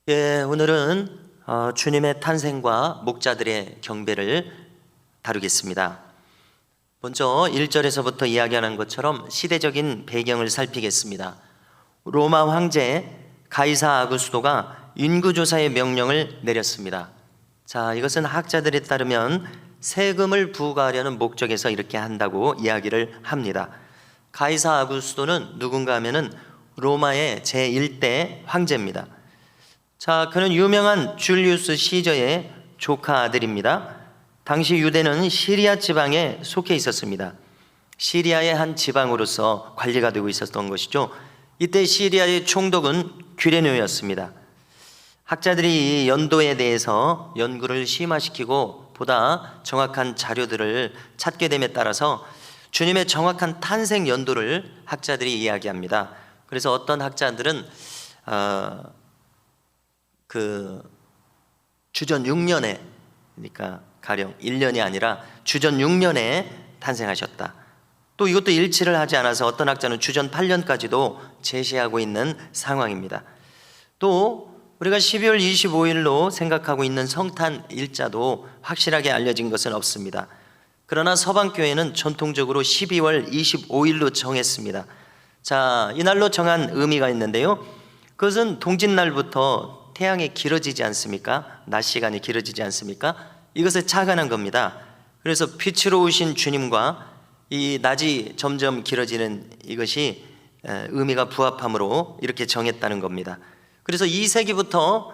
오늘은 주님의 탄생과 목자들의 경배를 다루겠습니다. 먼저 1절에서부터 이야기하는 것처럼 시대적인 배경을 살피겠습니다. 로마 황제 가이사 아구스토가 인구조사의 명령을 내렸습니다. 자, 이것은 학자들에 따르면 세금을 부과하려는 목적에서 이렇게 한다고 이야기를 합니다. 가이사 아구스토는 누군가 하면은 로마의 제1대 황제입니다. 자, 그는 유명한 줄리우스 시저의 조카 아들입니다. 당시 유대는 시리아 지방에 속해 있었습니다. 시리아의 한 지방으로서 관리가 되고 있었던 것이죠. 이때 시리아의 총독은 귀레뇨였습니다. 학자들이 이 연도에 대해서 연구를 심화시키고 보다 정확한 자료들을 찾게 됨에 따라서 주님의 정확한 탄생 연도를 학자들이 이야기합니다. 그래서 어떤 학자들은 주전 6년에, 그러니까 가령 1년이 아니라 주전 6년에 탄생하셨다. 또 이것도 일치를 하지 않아서 어떤 학자는 주전 8년까지도 제시하고 있는 상황입니다. 또 우리가 12월 25일로 생각하고 있는 성탄 일자도 확실하게 알려진 것은 없습니다. 그러나 서방교회는 전통적으로 12월 25일로 정했습니다. 자, 이날로 정한 의미가 있는데요, 그것은 동짓날부터 태양이 길어지지 않습니까? 낮 시간이 길어지지 않습니까? 이것에 착안한 겁니다. 그래서 빛으로 오신 주님과 이 낮이 점점 길어지는 이것이 의미가 부합함으로 이렇게 정했다는 겁니다. 그래서 2세기부터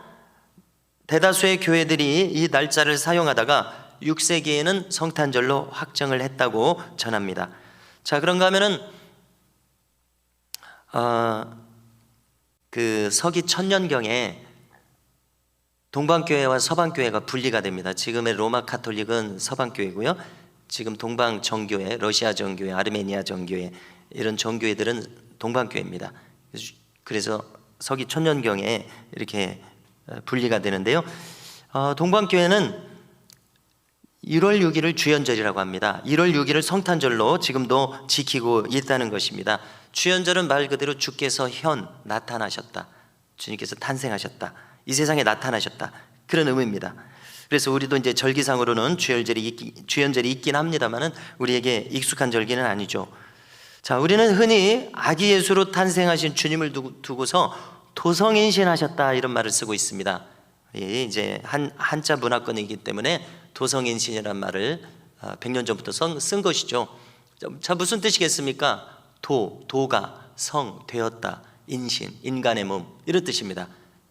대다수의 교회들이 이 날짜를 사용하다가 6세기에는 성탄절로 확정을 했다고 전합니다. 자, 그런가 하면은 서기 1000년경에 동방교회와 서방교회가 분리가 됩니다. 지금의 로마 카톨릭은 서방교회고요, 지금 동방 정교회, 러시아 정교회, 아르메니아 정교회, 이런 정교회들은 동방교회입니다. 그래서 서기 1000년경에 이렇게 분리가 되는데요, 동방교회는 1월 6일을 주연절이라고 합니다. 1월 6일을 성탄절로 지금도 지키고 있다는 것입니다. 주연절은 말 그대로 주께서 나타나셨다, 주님께서 탄생하셨다, 이 세상에 나타나셨다, 그런 의미입니다. 그래서 우리도 이제 절기상으로는 주연절이 있긴 합니다만은 우리에게 익숙한 절기는 아니죠. 자, 우리는 흔히 아기 예수로 탄생하신 주님을 두고서 도성인신하셨다, 이런 말을 쓰고 있습니다. 이제 한자 문화권이기 때문에 도성인신이란 말을 100년 전부터 쓴 것이죠. 자, 무슨 뜻이겠습니까? 도가 성, 되었다, 인신, 인간의 몸, 이런 뜻입니다.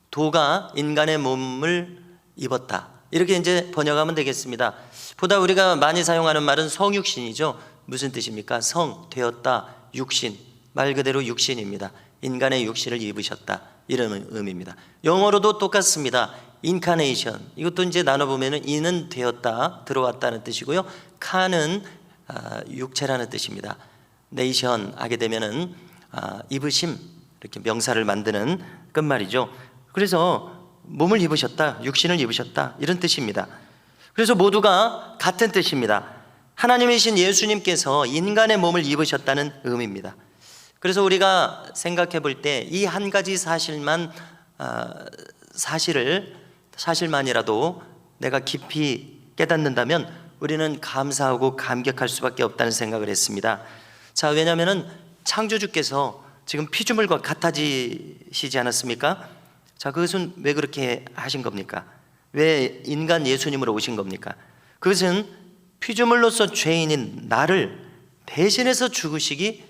도가 인간의 몸을 입었다, 이렇게 이제 번역하면 되겠습니다. 보다 우리가 많이 사용하는 말은 성육신이죠. 무슨 뜻입니까? 성, 되었다, 육신, 말 그대로 육신입니다. 인간의 육신을 입으셨다, 이런 의미입니다. 영어로도 똑같습니다. 인카네이션, 이것도 이제 나눠보면 인은 되었다, 들어왔다는 뜻이고요, 카는 육체라는 뜻입니다. 네이션 하게 되면은 입으심, 이렇게 명사를 만드는 끝말이죠. 그래서 몸을 입으셨다, 육신을 입으셨다, 이런 뜻입니다. 그래서 모두가 같은 뜻입니다. 하나님이신 예수님께서 인간의 몸을 입으셨다는 의미입니다. 그래서 우리가 생각해 볼 때 이 한 가지 사실만이라도 내가 깊이 깨닫는다면 우리는 감사하고 감격할 수밖에 없다는 생각을 했습니다. 자, 왜냐하면 창조주께서 지금 피조물과 같아지시지 않았습니까? 자, 그것은 왜 그렇게 하신 겁니까? 왜 인간 예수님으로 오신 겁니까? 그것은 피조물로서 죄인인 나를 대신해서 죽으시기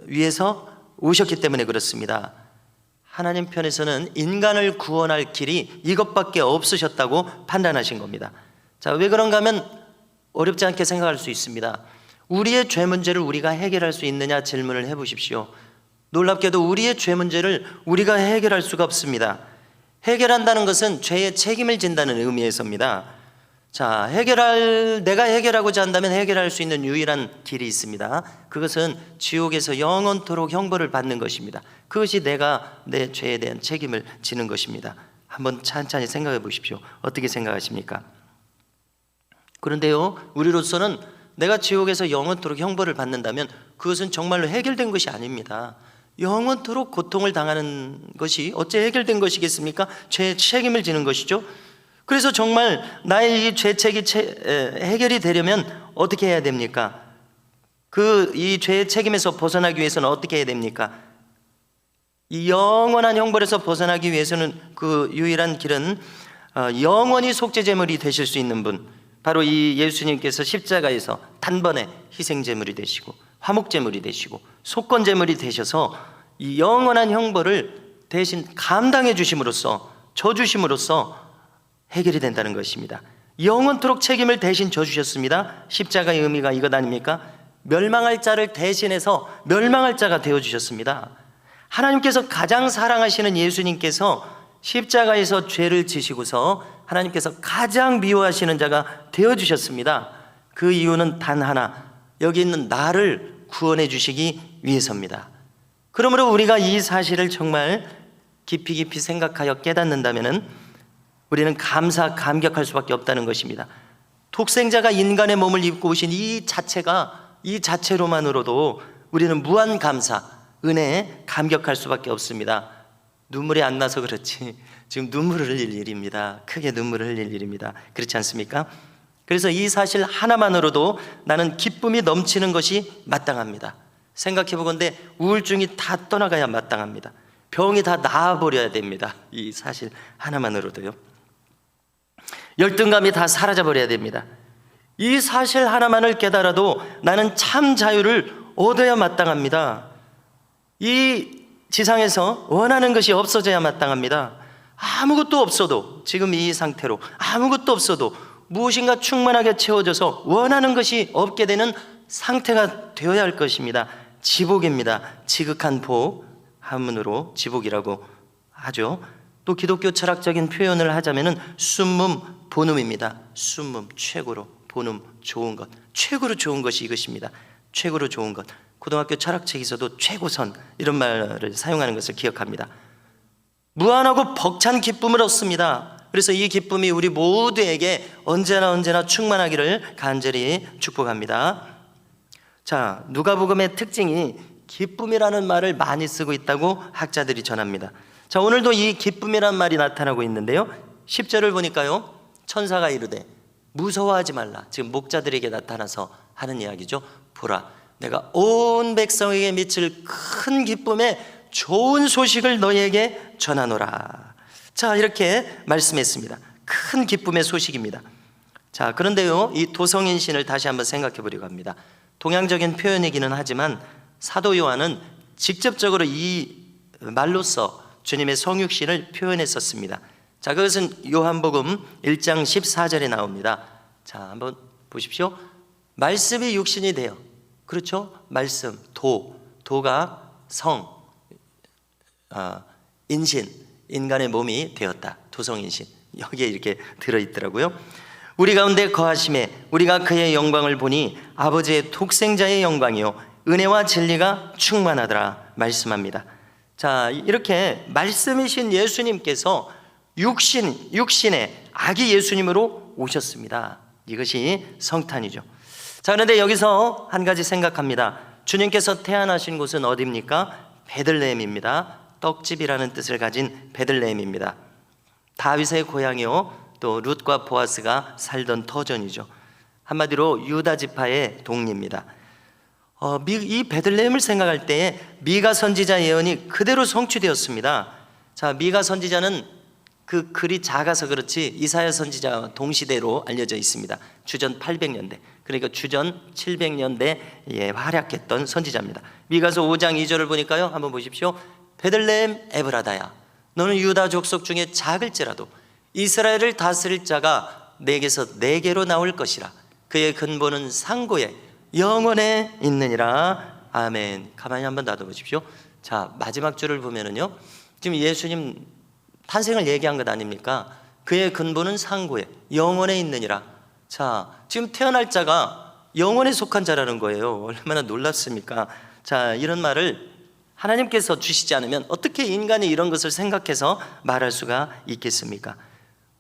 위해서 오셨기 때문에 그렇습니다. 하나님 편에서는 인간을 구원할 길이 이것밖에 없으셨다고 판단하신 겁니다. 자, 왜 그런가 하면 어렵지 않게 생각할 수 있습니다. 우리의 죄 문제를 우리가 해결할 수 있느냐 질문을 해보십시오. 놀랍게도 우리의 죄 문제를 우리가 해결할 수가 없습니다. 해결한다는 것은 죄의 책임을 진다는 의미에서입니다. 자, 내가 해결하고자 한다면 해결할 수 있는 유일한 길이 있습니다. 그것은 지옥에서 영원토록 형벌을 받는 것입니다. 그것이 내가 내 죄에 대한 책임을 지는 것입니다. 한번 찬찬히 생각해 보십시오. 어떻게 생각하십니까? 그런데요, 우리로서는 내가 지옥에서 영원토록 형벌을 받는다면 그것은 정말로 해결된 것이 아닙니다. 영원토록 고통을 당하는 것이 어째 해결된 것이겠습니까? 죄의 책임을 지는 것이죠. 그래서 정말 나의 이 죄책이 해결이 되려면 어떻게 해야 됩니까? 이 죄의 책임에서 벗어나기 위해서는 어떻게 해야 됩니까? 이 영원한 형벌에서 벗어나기 위해서는 그 유일한 길은 영원히 속죄제물이 되실 수 있는 분, 바로 이 예수님께서 십자가에서 단번에 희생제물이 되시고 화목제물이 되시고 속건제물이 되셔서 이 영원한 형벌을 대신 감당해 주심으로써, 져주심으로써 해결이 된다는 것입니다. 영원토록 책임을 대신 져주셨습니다. 십자가의 의미가 이것 아닙니까? 멸망할 자를 대신해서 멸망할 자가 되어주셨습니다. 하나님께서 가장 사랑하시는 예수님께서 십자가에서 죄를 지시고서 하나님께서 가장 미워하시는 자가 되어주셨습니다. 그 이유는 단 하나, 여기 있는 나를 구원해 주시기 위해서입니다. 그러므로 우리가 이 사실을 정말 깊이 생각하여 깨닫는다면 우리는 감격할 수밖에 없다는 것입니다. 독생자가 인간의 몸을 입고 오신 이 자체로만으로도 우리는 무한 감사, 은혜에 감격할 수밖에 없습니다. 눈물이 안 나서 그렇지 지금 눈물을 흘릴 일입니다. 크게 눈물을 흘릴 일입니다. 그렇지 않습니까? 그래서 이 사실 하나만으로도 나는 기쁨이 넘치는 것이 마땅합니다. 생각해 보건대 우울증이 다 떠나가야 마땅합니다. 병이 다 나아버려야 됩니다. 이 사실 하나만으로도요. 열등감이 다 사라져버려야 됩니다. 이 사실 하나만을 깨달아도 나는 참 자유를 얻어야 마땅합니다. 이 지상에서 원하는 것이 없어져야 마땅합니다. 아무것도 없어도, 지금 이 상태로 아무것도 없어도 무엇인가 충만하게 채워져서 원하는 것이 없게 되는 상태가 되어야 할 것입니다. 지복입니다. 지극한 복, 한문으로 지복이라고 하죠. 또 기독교 철학적인 표현을 하자면 순문 본음입니다. 순문, 최고로, 본음, 좋은 것, 최고로 좋은 것이 이것입니다. 최고로 좋은 것. 고등학교 철학책에서도 최고선 이런 말을 사용하는 것을 기억합니다. 무한하고 벅찬 기쁨을 얻습니다. 그래서 이 기쁨이 우리 모두에게 언제나 충만하기를 간절히 축복합니다. 자, 누가복음의 특징이 기쁨이라는 말을 많이 쓰고 있다고 학자들이 전합니다. 자, 오늘도 이 기쁨이란 말이 나타나고 있는데요, 10절을 보니까요, 천사가 이르되 무서워하지 말라. 지금 목자들에게 나타나서 하는 이야기죠. 보라, 내가 온 백성에게 미칠 큰 기쁨의 좋은 소식을 너희에게 전하노라. 자, 이렇게 말씀했습니다. 큰 기쁨의 소식입니다. 자, 그런데요, 이 도성인신을 다시 한번 생각해 보려고 합니다. 동양적인 표현이기는 하지만 사도 요한은 직접적으로 이 말로써 주님의 성육신을 표현했었습니다. 자, 그것은 요한복음 1장 14절에 나옵니다. 자, 한번 보십시오. 말씀이 육신이 되어, 그렇죠? 말씀, 도가 성, 인신, 인간의 몸이 되었다. 도성인신, 여기에 이렇게 들어있더라고요. 우리 가운데 거하심에 우리가 그의 영광을 보니 아버지의 독생자의 영광이요 은혜와 진리가 충만하더라 말씀합니다. 자, 이렇게 말씀이신 예수님께서 육신의 아기 예수님으로 오셨습니다. 이것이 성탄이죠. 자, 그런데 여기서 한 가지 생각합니다. 주님께서 태어나신 곳은 어디입니까? 베들레헴입니다. 떡집이라는 뜻을 가진 베들레헴입니다. 다윗의 고향이요, 또 룻과 보아스가 살던 터전이죠. 한마디로 유다 지파의 동리입니다. 이 베들레헴을 생각할 때에 미가 선지자 예언이 그대로 성취되었습니다. 자, 미가 선지자는 그 글이 작아서 그렇지 이사야 선지자와 동시대로 알려져 있습니다. 주전 800년대, 그러니까 주전 700년대에 활약했던 선지자입니다. 미가서 5장 2절을 보니까요, 한번 보십시오. 베들레헴 에브라다야, 너는 유다 족속 중에 작을지라도 이스라엘을 다스릴 자가 내게서 내게로 나올 것이라. 그의 근본은 상고에 영원에 있느니라. 아멘. 가만히 한번 놔둬보십시오. 자, 마지막 줄을 보면은요, 지금 예수님 탄생을 얘기한 것 아닙니까? 그의 근본은 상고에 영원에 있느니라. 자, 지금 태어날 자가 영원에 속한 자라는 거예요. 얼마나 놀랍습니까? 자, 이런 말을 하나님께서 주시지 않으면 어떻게 인간이 이런 것을 생각해서 말할 수가 있겠습니까?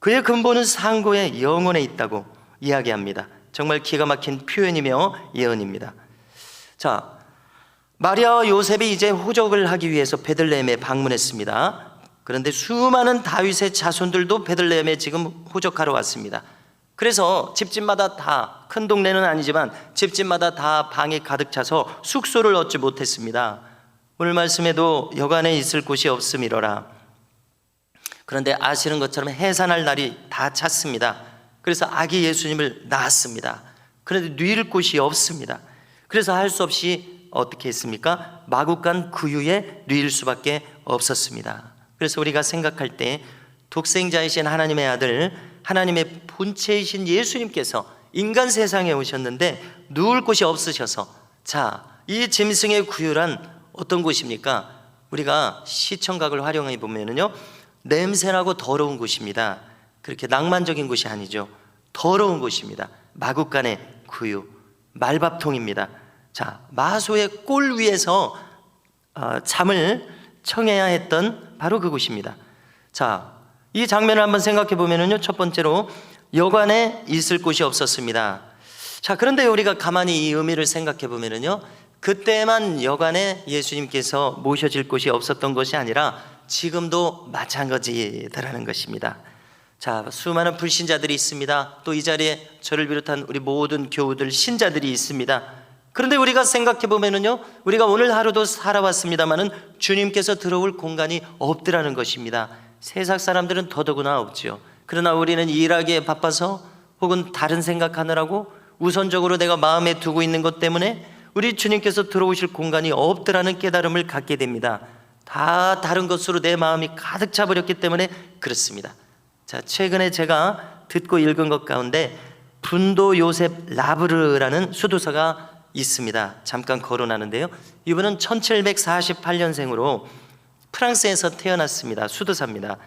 그의 근본은 상고에 영원에 있다고 이야기합니다. 정말 기가 막힌 표현이며 예언입니다. 자, 마리아와 요셉이 이제 호적을 하기 위해서 베들레헴에 방문했습니다. 그런데 수많은 다윗의 자손들도 베들레헴에 지금 호적하러 왔습니다. 그래서 집집마다 다, 큰 동네는 아니지만 집집마다 다 방이 가득 차서 숙소를 얻지 못했습니다. 오늘 말씀에도 여관에 있을 곳이 없음이로라. 그런데 아시는 것처럼 해산할 날이 다 찼습니다. 그래서 아기 예수님을 낳았습니다. 그런데 누일 곳이 없습니다. 그래서 할 수 없이 어떻게 했습니까? 마구간 구유에 누일 수밖에 없었습니다. 그래서 우리가 생각할 때 독생자이신 하나님의 아들, 하나님의 본체이신 예수님께서 인간 세상에 오셨는데 누울 곳이 없으셔서, 자, 이 짐승의 구유란 어떤 곳입니까? 우리가 시청각을 활용해 보면은요, 냄새나고 더러운 곳입니다. 그렇게 낭만적인 곳이 아니죠. 더러운 곳입니다. 마구간의 구유, 말밥통입니다. 자, 마소의 꼴 위에서 잠을 청해야 했던 바로 그곳입니다. 자, 이 장면을 한번 생각해 보면은요, 첫 번째로 여관에 있을 곳이 없었습니다. 자, 그런데 우리가 가만히 이 의미를 생각해 보면은요, 그때만 여관에 예수님께서 모셔질 곳이 없었던 것이 아니라 지금도 마찬가지다라는 것입니다. 자, 수많은 불신자들이 있습니다. 또 이 자리에 저를 비롯한 우리 모든 교우들, 신자들이 있습니다. 그런데 우리가 생각해 보면은요, 우리가 오늘 하루도 살아왔습니다마는 주님께서 들어올 공간이 없더라는 것입니다. 세상 사람들은 더더구나 없죠. 그러나 우리는 일하기에 바빠서 혹은 다른 생각하느라고 우선적으로 내가 마음에 두고 있는 것 때문에 우리 주님께서 들어오실 공간이 없더라는 깨달음을 갖게 됩니다. 다 다른 것으로 내 마음이 가득 차버렸기 때문에 그렇습니다. 자, 최근에 제가 듣고 읽은 것 가운데 분도 요셉 라브르라는 수도사가 있습니다. 잠깐 거론하는데요, 이분은 1748년생으로 프랑스에서 태어났습니다. 수도사입니다.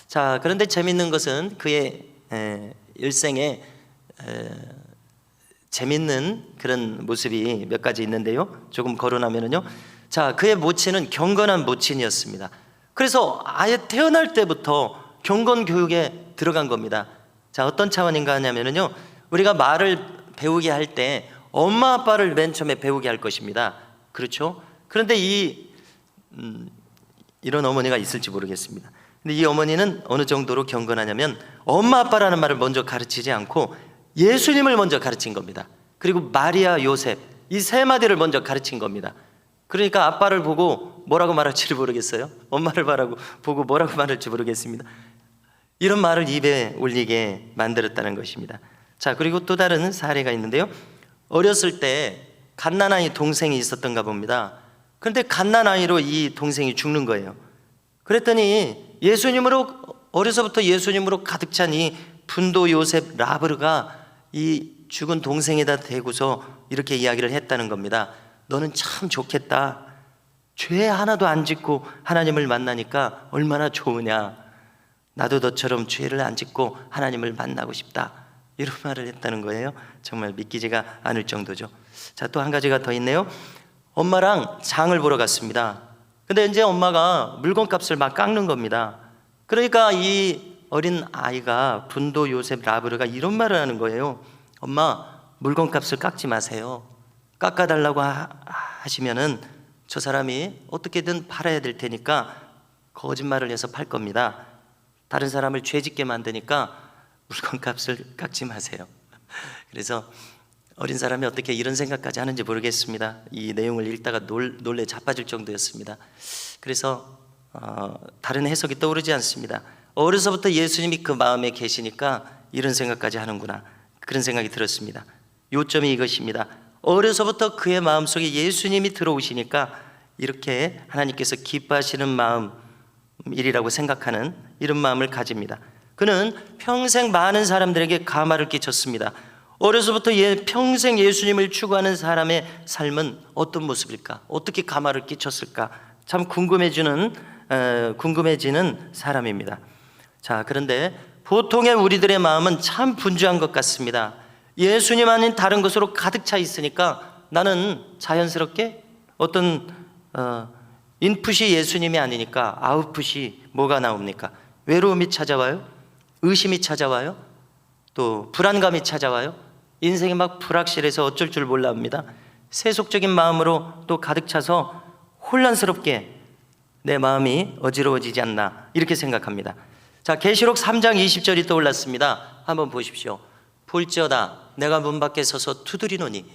자, 그런데 재밌는 것은 그의 일생에 재밌는 그런 모습이 몇 가지 있는데요, 조금 거론하면은요, 자, 그의 모친은 경건한 모친이었습니다. 그래서 아예 태어날 때부터 경건 교육에 들어간 겁니다. 자, 어떤 차원인가 하냐면은요, 우리가 말을 배우게 할 때 엄마 아빠를 맨 처음에 배우게 할 것입니다. 그렇죠? 그런데 이런 어머니가 있을지 모르겠습니다. 근데 이 어머니는 어느 정도로 경건하냐면 엄마 아빠라는 말을 먼저 가르치지 않고 예수님을 먼저 가르친 겁니다. 그리고 마리아, 요셉, 이 세 마디를 먼저 가르친 겁니다. 그러니까 아빠를 보고 뭐라고 말할지를 모르겠어요. 엄마를 보고 뭐라고 말할지 모르겠습니다. 이런 말을 입에 올리게 만들었다는 것입니다. 자, 그리고 또 다른 사례가 있는데요, 어렸을 때 갓난아이 동생이 있었던가 봅니다. 그런데 갓난아이로 이 동생이 죽는 거예요. 그랬더니 어려서부터 예수님으로 가득 찬 이 분도 요셉 라브르가 이 죽은 동생에다 대고서 이렇게 이야기를 했다는 겁니다. 너는 참 좋겠다. 죄 하나도 안 짓고 하나님을 만나니까 얼마나 좋으냐. 나도 너처럼 죄를 안 짓고 하나님을 만나고 싶다. 이런 말을 했다는 거예요. 정말 믿기지가 않을 정도죠. 자, 또 한 가지가 더 있네요. 엄마랑 장을 보러 갔습니다. 근데 이제 엄마가 물건값을 막 깎는 겁니다. 그러니까 이 어린 아이가 분도 요셉 라브르가 이런 말을 하는 거예요. 엄마, 물건값을 깎지 마세요. 깎아달라고 하시면은 저 사람이 어떻게든 팔아야 될 테니까 거짓말을 해서 팔 겁니다. 다른 사람을 죄짓게 만드니까 물건값을 깎지 마세요. 그래서 어린 사람이 어떻게 이런 생각까지 하는지 모르겠습니다. 이 내용을 읽다가 놀래 자빠질 정도였습니다. 그래서 다른 해석이 떠오르지 않습니다. 어려서부터 예수님이 그 마음에 계시니까 이런 생각까지 하는구나, 그런 생각이 들었습니다. 요점이 이것입니다. 어려서부터 그의 마음속에 예수님이 들어오시니까 이렇게 하나님께서 기뻐하시는 마음이라고 생각하는 이런 마음을 가집니다. 그는 평생 많은 사람들에게 가마를 끼쳤습니다. 어려서부터 평생 예수님을 추구하는 사람의 삶은 어떤 모습일까? 어떻게 가마를 끼쳤을까? 참 궁금해지는 사람입니다. 자, 그런데 보통의 우리들의 마음은 참 분주한 것 같습니다. 예수님 아닌 다른 것으로 가득 차 있으니까 나는 자연스럽게 어떤 인풋이 예수님이 아니니까 아웃풋이 뭐가 나옵니까? 외로움이 찾아와요? 의심이 찾아와요? 또 불안감이 찾아와요? 인생이 막 불확실해서 어쩔 줄 몰라 합니다. 세속적인 마음으로 또 가득 차서 혼란스럽게 내 마음이 어지러워지지 않나 이렇게 생각합니다. 자, 계시록 3장 20절이 떠올랐습니다. 한번 보십시오. 볼지어다 내가 문 밖에 서서 두드리노니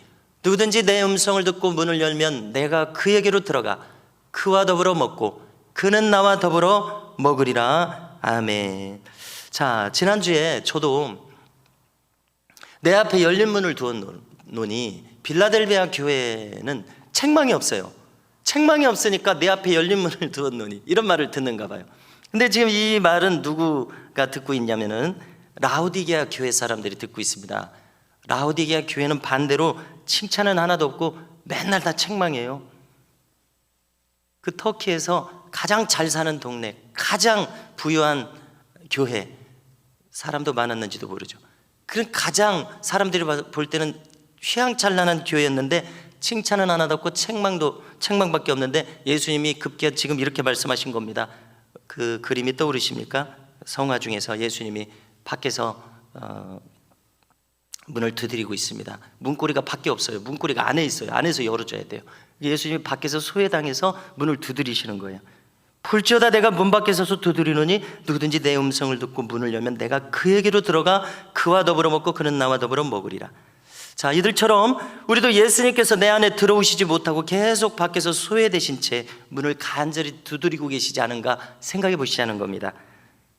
누구든지 내 음성을 듣고 문을 열면 내가 그에게로 들어가 그와 더불어 먹고 그는 나와 더불어 먹으리라. 아멘. 자, 지난주에 저도 내 앞에 열린 문을 두었노니 빌라델비아 교회는 책망이 없어요. 책망이 없으니까 내 앞에 열린 문을 두었노니 이런 말을 듣는가 봐요. 근데 지금 이 말은 누구가 듣고 있냐면은 라오디게아 교회 사람들이 듣고 있습니다. 라오디게아 교회는 반대로 칭찬은 하나도 없고 맨날 다 책망이에요. 그 터키에서 가장 잘 사는 동네, 가장 부유한 교회, 사람도 많았는지도 모르죠. 그런 가장 사람들이 볼 때는 휘황찬란한 교회였는데 칭찬은 하나도 없고 책망밖에 없는데 예수님이 급기야 지금 이렇게 말씀하신 겁니다. 그 그림이 떠오르십니까? 성화 중에서 예수님이 밖에서 문을 두드리고 있습니다. 문고리가 밖에 없어요. 문고리가 안에 있어요. 안에서 열어줘야 돼요. 예수님이 밖에서 소외당해서 문을 두드리시는 거예요. 볼지어다 내가 문 밖에 서서 두드리노니 누구든지 내 음성을 듣고 문을 열면 내가 그에게로 들어가 그와 더불어 먹고 그는 나와 더불어 먹으리라. 자, 이들처럼 우리도 예수님께서 내 안에 들어오시지 못하고 계속 밖에서 소외되신 채 문을 간절히 두드리고 계시지 않은가 생각해 보시자는 겁니다.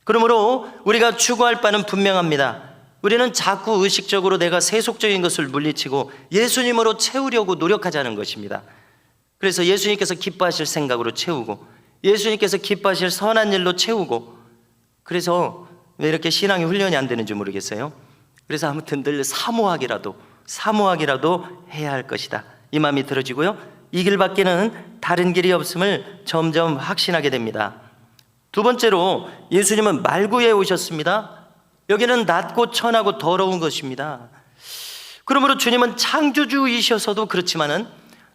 그러므로 우리가 추구할 바는 분명합니다. 우리는 자꾸 의식적으로 내가 세속적인 것을 물리치고 예수님으로 채우려고 노력하자는 것입니다. 그래서 예수님께서 기뻐하실 생각으로 채우고 예수님께서 기뻐하실 선한 일로 채우고, 그래서 왜 이렇게 신앙이 훈련이 안 되는지 모르겠어요. 그래서 아무튼 늘 사모하기라도 해야 할 것이다, 이 마음이 들어지고요. 이 길밖에는 다른 길이 없음을 점점 확신하게 됩니다. 두 번째로 예수님은 말구에 오셨습니다. 여기는 낮고 천하고 더러운 것입니다. 그러므로 주님은 창조주이셔서도 그렇지만은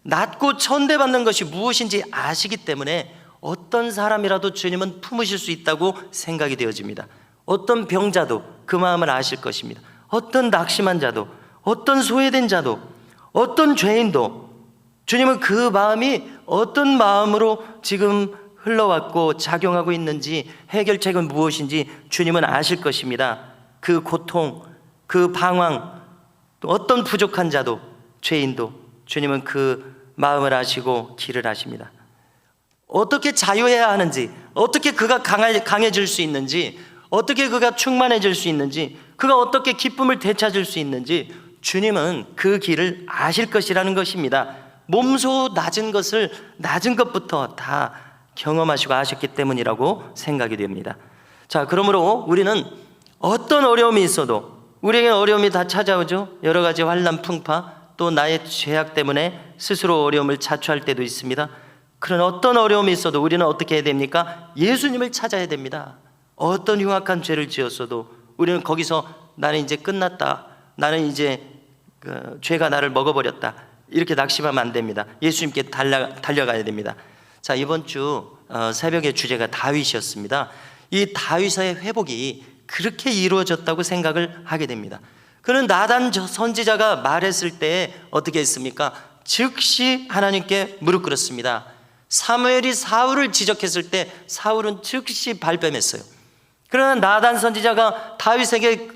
낮고 천대받는 것이 무엇인지 아시기 때문에 어떤 사람이라도 주님은 품으실 수 있다고 생각이 되어집니다. 어떤 병자도 그 마음을 아실 것입니다. 어떤 낙심한 자도, 어떤 소외된 자도, 어떤 죄인도 주님은 그 마음이 어떤 마음으로 지금 흘러왔고 작용하고 있는지, 해결책은 무엇인지 주님은 아실 것입니다. 그 고통, 그 방황, 또 어떤 부족한 자도, 죄인도 주님은 그 마음을 아시고 길을 아십니다. 어떻게 자유해야 하는지, 어떻게 그가 강해질 수 있는지, 어떻게 그가 충만해질 수 있는지, 그가 어떻게 기쁨을 되찾을 수 있는지 주님은 그 길을 아실 것이라는 것입니다. 몸소 낮은 것부터 다 경험하시고 아셨기 때문이라고 생각이 됩니다. 자, 그러므로 우리는 어떤 어려움이 있어도, 우리에게 어려움이 다 찾아오죠. 여러 가지 환난 풍파, 또 나의 죄악 때문에 스스로 어려움을 자초할 때도 있습니다. 그런 어떤 어려움이 있어도 우리는 어떻게 해야 됩니까? 예수님을 찾아야 됩니다. 어떤 흉악한 죄를 지었어도 우리는 거기서 나는 이제 끝났다, 나는 이제 죄가 나를 먹어버렸다, 이렇게 낙심하면 안 됩니다. 예수님께 달려가야 됩니다. 자, 이번 주 새벽의 주제가 다윗이었습니다. 이 다윗의 회복이 그렇게 이루어졌다고 생각을 하게 됩니다. 그는 나단 선지자가 말했을 때 어떻게 했습니까? 즉시 하나님께 무릎 꿇었습니다. 사무엘이 사울을 지적했을 때 사울은 즉시 발뺌했어요. 그러나 나단 선지자가 다윗에게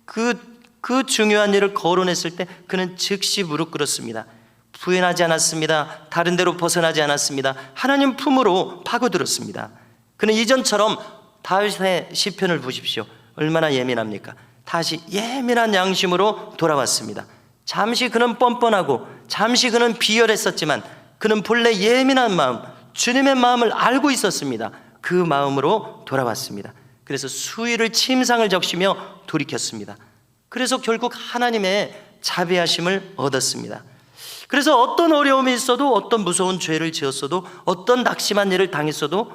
그 중요한 일을 거론했을 때 그는 즉시 무릎 꿇었습니다. 부인하지 않았습니다. 다른 데로 벗어나지 않았습니다. 하나님 품으로 파고들었습니다. 그는 이전처럼 다윗의 시편을 보십시오. 얼마나 예민합니까? 다시 예민한 양심으로 돌아왔습니다. 잠시 그는 뻔뻔하고 잠시 그는 비열했었지만 그는 본래 예민한 마음, 주님의 마음을 알고 있었습니다. 그 마음으로 돌아왔습니다. 그래서 수위를 침상을 적시며 돌이켰습니다. 그래서 결국 하나님의 자비하심을 얻었습니다. 그래서 어떤 어려움이 있어도, 어떤 무서운 죄를 지었어도, 어떤 낙심한 일을 당했어도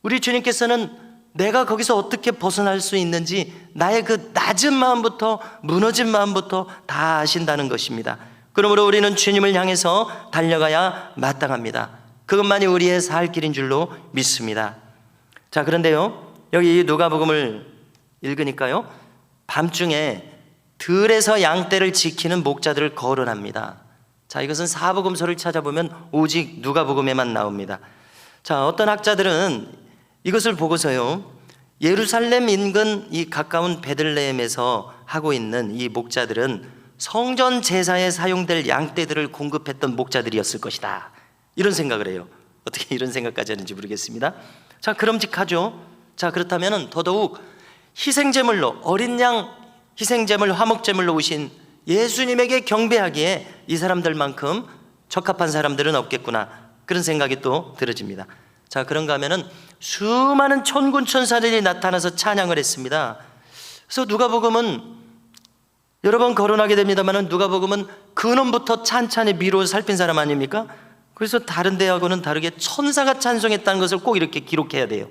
우리 주님께서는 내가 거기서 어떻게 벗어날 수 있는지 나의 그 낮은 마음부터, 무너진 마음부터 다 아신다는 것입니다. 그러므로 우리는 주님을 향해서 달려가야 마땅합니다. 그것만이 우리의 살 길인 줄로 믿습니다. 자, 그런데요, 여기 누가복음을 읽으니까요, 밤중에 들에서 양떼를 지키는 목자들을 거론합니다. 자, 이것은 사복음서를 찾아보면 오직 누가복음에만 나옵니다. 자, 어떤 학자들은 이것을 보고서요, 예루살렘 인근 이 가까운 베들레헴에서 하고 있는 이 목자들은 성전 제사에 사용될 양떼들을 공급했던 목자들이었을 것이다, 이런 생각을 해요. 어떻게 이런 생각까지 하는지 모르겠습니다. 자, 그럼직하죠. 자, 그렇다면 더더욱 희생제물로, 어린 양 희생제물, 화목제물로 오신 예수님에게 경배하기에 이 사람들만큼 적합한 사람들은 없겠구나, 그런 생각이 또 들어집니다. 자, 그런가 하면은 수많은 천군 천사들이 나타나서 찬양을 했습니다. 그래서 누가복음은 여러 번 거론하게 됩니다만, 누가복음은 근원부터 찬찬히 미루어 살핀 사람 아닙니까? 그래서 다른 데하고는 다르게 천사가 찬송했다는 것을 꼭 이렇게 기록해야 돼요.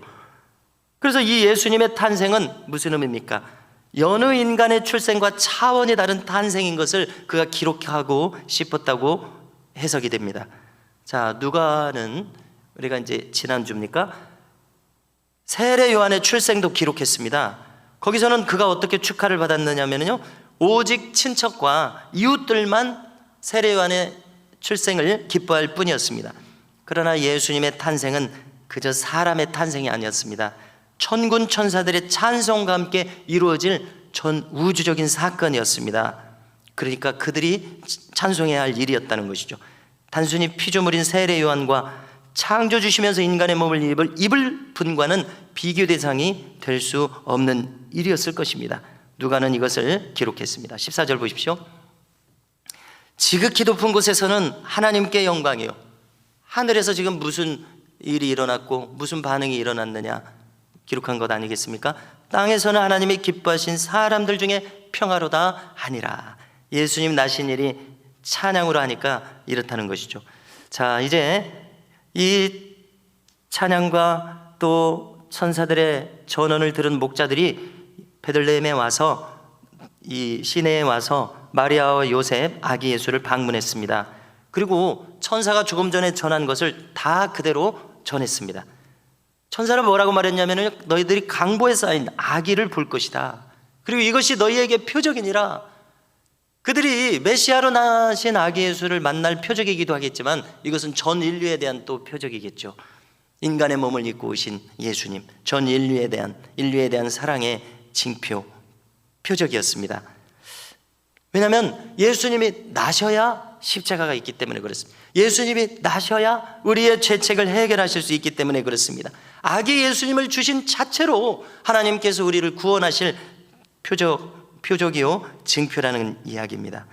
그래서 이 예수님의 탄생은 무슨 의미입니까? 여느 인간의 출생과 차원이 다른 탄생인 것을 그가 기록하고 싶었다고 해석이 됩니다. 자, 누가는 우리가 이제 지난주입니까? 세례 요한의 출생도 기록했습니다. 거기서는 그가 어떻게 축하를 받았느냐면요, 오직 친척과 이웃들만 세례 요한의 출생을 기뻐할 뿐이었습니다. 그러나 예수님의 탄생은 그저 사람의 탄생이 아니었습니다. 천군 천사들의 찬송과 함께 이루어질 전 우주적인 사건이었습니다. 그러니까 그들이 찬송해야 할 일이었다는 것이죠. 단순히 피조물인 세례 요한과 창조 주시면서 인간의 몸을 입을 분과는 비교 대상이 될 수 없는 일이었을 것입니다. 누가는 이것을 기록했습니다. 14절 보십시오. 지극히 높은 곳에서는 하나님께 영광이요. 하늘에서 지금 무슨 일이 일어났고 무슨 반응이 일어났느냐 기록한 것 아니겠습니까? 땅에서는 하나님이 기뻐하신 사람들 중에 평화로다 하니라. 예수님 나신 일이 찬양으로 하니까 이렇다는 것이죠. 자, 이제 이 찬양과 또 천사들의 전언을 들은 목자들이 베들레헴에 와서, 이 시내에 와서 마리아와 요셉, 아기 예수를 방문했습니다. 그리고 천사가 조금 전에 전한 것을 다 그대로 전했습니다. 천사는 뭐라고 말했냐면, 너희들이 강보에 쌓인 아기를 볼 것이다. 그리고 이것이 너희에게 표적이니라. 그들이 메시아로 나신 아기 예수를 만날 표적이기도 하겠지만, 이것은 전 인류에 대한 또 표적이겠죠. 인간의 몸을 입고 오신 예수님, 전 인류에 대한 사랑의 징표, 표적이었습니다. 왜냐하면 예수님이 나셔야 십자가가 있기 때문에 그렇습니다. 예수님이 나셔야 우리의 죄책을 해결하실 수 있기 때문에 그렇습니다. 아기 예수님을 주신 자체로 하나님께서 우리를 구원하실 표적이요 징표라는 이야기입니다.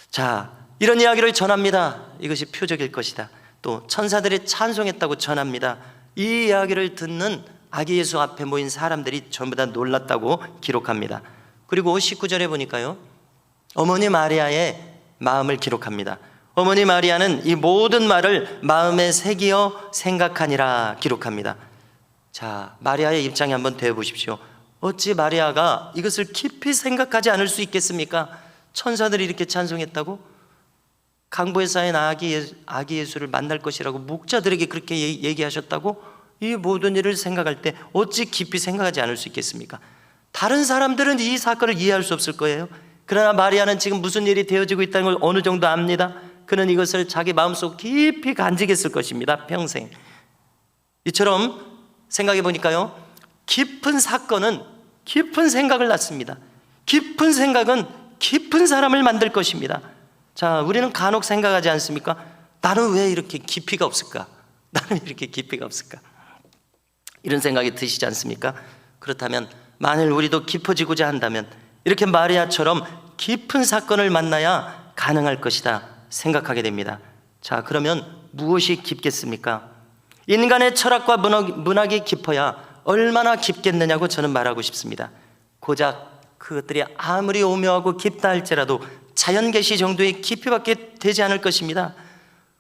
자, 이런 이야기를 전합니다. 이것이 표적일 것이다. 또 천사들이 찬송했다고 전합니다. 이 이야기를 듣는 아기 예수 앞에 모인 사람들이 전부 다 놀랐다고 기록합니다. 그리고 19절에 보니까요, 어머니 마리아의 마음을 기록합니다. 어머니 마리아는 이 모든 말을 마음에 새기어 생각하니라 기록합니다. 자, 마리아의 입장에 한번 대해 보십시오. 어찌 마리아가 이것을 깊이 생각하지 않을 수 있겠습니까? 천사들이 이렇게 찬송했다고, 강보에 쌓인 아기 예수를 만날 것이라고 목자들에게 그렇게 얘기하셨다고, 이 모든 일을 생각할 때 어찌 깊이 생각하지 않을 수 있겠습니까? 다른 사람들은 이 사건을 이해할 수 없을 거예요. 그러나 마리아는 지금 무슨 일이 되어지고 있다는 걸 어느 정도 압니다. 그는 이것을 자기 마음속 깊이 간직했을 것입니다. 평생. 이처럼 생각해 보니까요, 깊은 사건은 깊은 생각을 낳습니다. 깊은 생각은 깊은 사람을 만들 것입니다. 자, 우리는 간혹 생각하지 않습니까? 나는 왜 이렇게 깊이가 없을까? 나는 이렇게 깊이가 없을까? 이런 생각이 드시지 않습니까? 그렇다면 만일 우리도 깊어지고자 한다면 이렇게 마리아처럼 깊은 사건을 만나야 가능할 것이다 생각하게 됩니다. 자, 그러면 무엇이 깊겠습니까? 인간의 철학과 문학이 깊어야 얼마나 깊겠느냐고 저는 말하고 싶습니다. 고작 그것들이 아무리 오묘하고 깊다 할지라도 자연계시 정도의 깊이밖에 되지 않을 것입니다.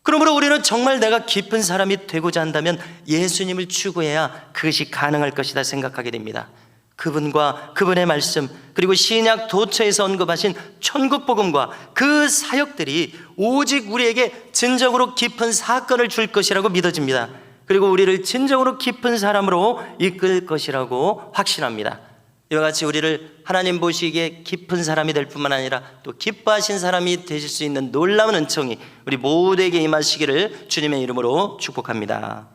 그러므로 우리는 정말 내가 깊은 사람이 되고자 한다면 예수님을 추구해야 그것이 가능할 것이다 생각하게 됩니다. 그분과 그분의 말씀, 그리고 신약 도처에서 언급하신 천국복음과 그 사역들이 오직 우리에게 진정으로 깊은 사건을 줄 것이라고 믿어집니다. 그리고 우리를 진정으로 깊은 사람으로 이끌 것이라고 확신합니다. 이와 같이 우리를 하나님 보시기에 깊은 사람이 될 뿐만 아니라 또 기뻐하신 사람이 되실 수 있는 놀라운 은총이 우리 모두에게 임하시기를 주님의 이름으로 축복합니다.